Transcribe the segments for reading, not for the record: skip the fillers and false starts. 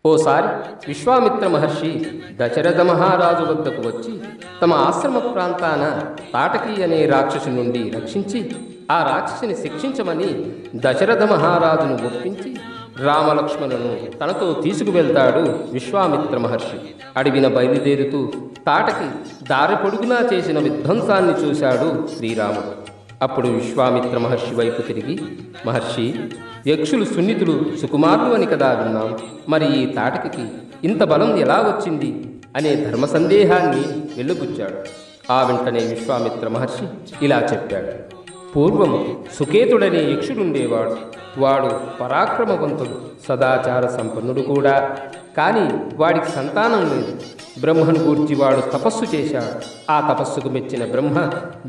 ఓసారి విశ్వామిత్ర మహర్షి దశరథ మహారాజు వద్దకు వచ్చి తమ ఆశ్రమ ప్రాంతాన తాటకి అనే రాక్షసు నుండి రక్షించి ఆ రాక్షసుని శిక్షించమని దశరథ మహారాజును ఒప్పించి రామలక్ష్మణులను తనతో తీసుకువెళ్తాడు విశ్వామిత్ర మహర్షి. అడవిన బయలుదేరుతూ తాటకి దారి పొడుగునా చేసిన విధ్వంసాన్ని చూశాడు శ్రీరాముడు. అప్పుడు విశ్వామిత్ర మహర్షి వైపు తిరిగి, మహర్షి, యక్షులు సున్నితులు సుకుమారులు అని కదా విన్నాం. మరి ఈ తాటకి ఇంత బలం ఎలా వచ్చింది అనే ధర్మ సందేహాన్ని వెలుబుచ్చాడు. ఆ వెంటనే విశ్వామిత్ర మహర్షి ఇలా చెప్పాడు. పూర్వం సుకేతుడనే యక్షుడుండేవాడు. వాడు పరాక్రమవంతుడు, సదాచార సంపన్నుడు కూడా. కానీ వాడికి సంతానం లేదు. బ్రహ్మను గూర్చి వాడు తపస్సు చేశాడు. ఆ తపస్సుకు మెచ్చిన బ్రహ్మ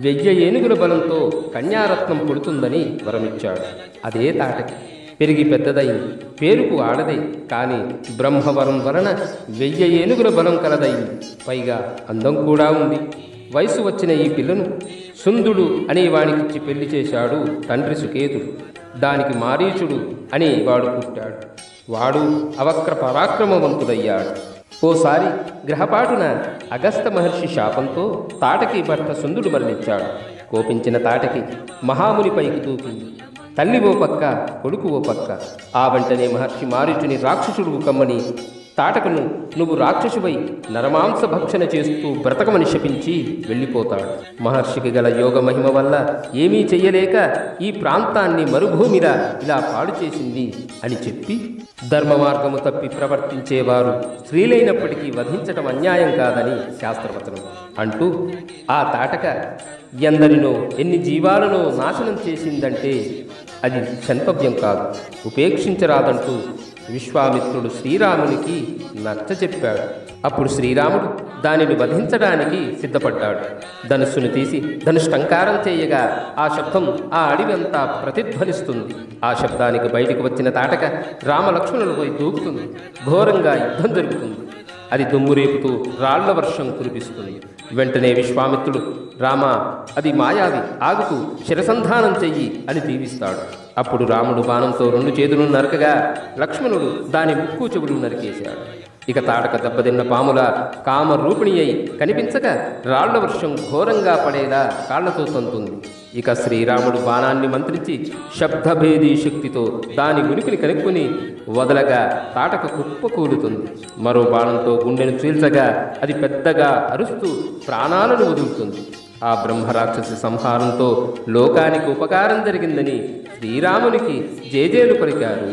1000 ఏనుగుల బలంతో కన్యారత్నం పుడుతుందని వరమిచ్చాడు. అదే తాటకి పెరిగి పెద్దదైంది. పేరుకు ఆడదే, కానీ బ్రహ్మవరం వలన 1000 ఏనుగుల బలం కలదైంది. పైగా అందం కూడా ఉంది. వయసు వచ్చిన ఈ పిల్లను సుందుడు అనే వానికిచ్చి పెళ్లి చేశాడు తండ్రి సుకేతుడు. దానికి మారీచుడు అనే వాడు పుట్టాడు. వాడు అవక్ర పరాక్రమవంతుడయ్యాడు. ఓసారి గ్రహపాటున అగస్త మహర్షి శాపంతో తాటకి భర్త సుందుడు మరణించాడు. కోపించిన తాటకి మహామునిపైకి దూకింది. తల్లి ఓ పక్క, కొడుకు ఓ పక్క. ఆ వెంటనే మహర్షి మారీచుని రాక్షసుడు కమ్మని తాటకను నువ్వు రాక్షసువై నరమాంస భక్షణ చేస్తూ బ్రతకమని శపించి వెళ్ళిపోతాడు. మహర్షికి గల యోగ మహిమ వల్ల ఏమీ చెయ్యలేక ఈ ప్రాంతాన్ని మరుభూమిలా ఇలా పాడు చేసింది అని చెప్పి, ధర్మ మార్గము తప్పి ప్రవర్తించేవారు స్త్రీలైనప్పటికీ వధించటం అన్యాయం కాదని శాస్త్రవచనం అంటూ ఆ తాటక ఎందరినో ఎన్ని జీవాలను నాశనం చేసిందంటే అది క్షంతవ్యం కాదు, ఉపేక్షించరాదంటూ విశ్వామిత్రుడు శ్రీరామునికి నచ్చచెప్పాడు. అప్పుడు శ్రీరాముడు దానిని వధించడానికి సిద్ధపడ్డాడు. ధనుస్సును తీసి ధనుష్టంకారం చేయగా ఆ శబ్దం ఆ అడవి అంతా ప్రతిధ్వనిస్తుంది. ఆ శబ్దానికి బయటికి వచ్చిన తాటక రామలక్ష్మణులపై దూకుతుంది. ఘోరంగా యుద్ధం జరుగుతుంది. అది దుమ్ము రేపుతూ రాళ్ల వర్షం కురిపిస్తుంది. వెంటనే విశ్వామిత్రుడు, రామ, అది మాయావి, ఆగుతూ శిరసంధానం చెయ్యి అని దీవిస్తాడు. అప్పుడు రాముడు బాణంతో 2 చేతులు నరకగా లక్ష్మణుడు దాని ముక్కు చెవులు నరికేశాడు. ఇక తాటక దెబ్బతిన్న పాముల కామరూపిణి అయి కనిపించక రాళ్ల వర్షం ఘోరంగా పడేలా కాళ్లతో తంతుంది. ఇక శ్రీరాముడు బాణాన్ని మంత్రించి శబ్దభేదీ శక్తితో దాని ఉనికిని కనుక్కొని వదలగా తాటక కుప్పకూలుతుంది. మరో బాణంతో గుండెను చీల్చగా అది పెద్దగా అరుస్తూ ప్రాణాలను వదులుతుంది. ఆ బ్రహ్మరాక్షసి సంహారంతో లోకానికి ఉపకారం జరిగిందని శ్రీరామునికి జేజేలు పలికారు.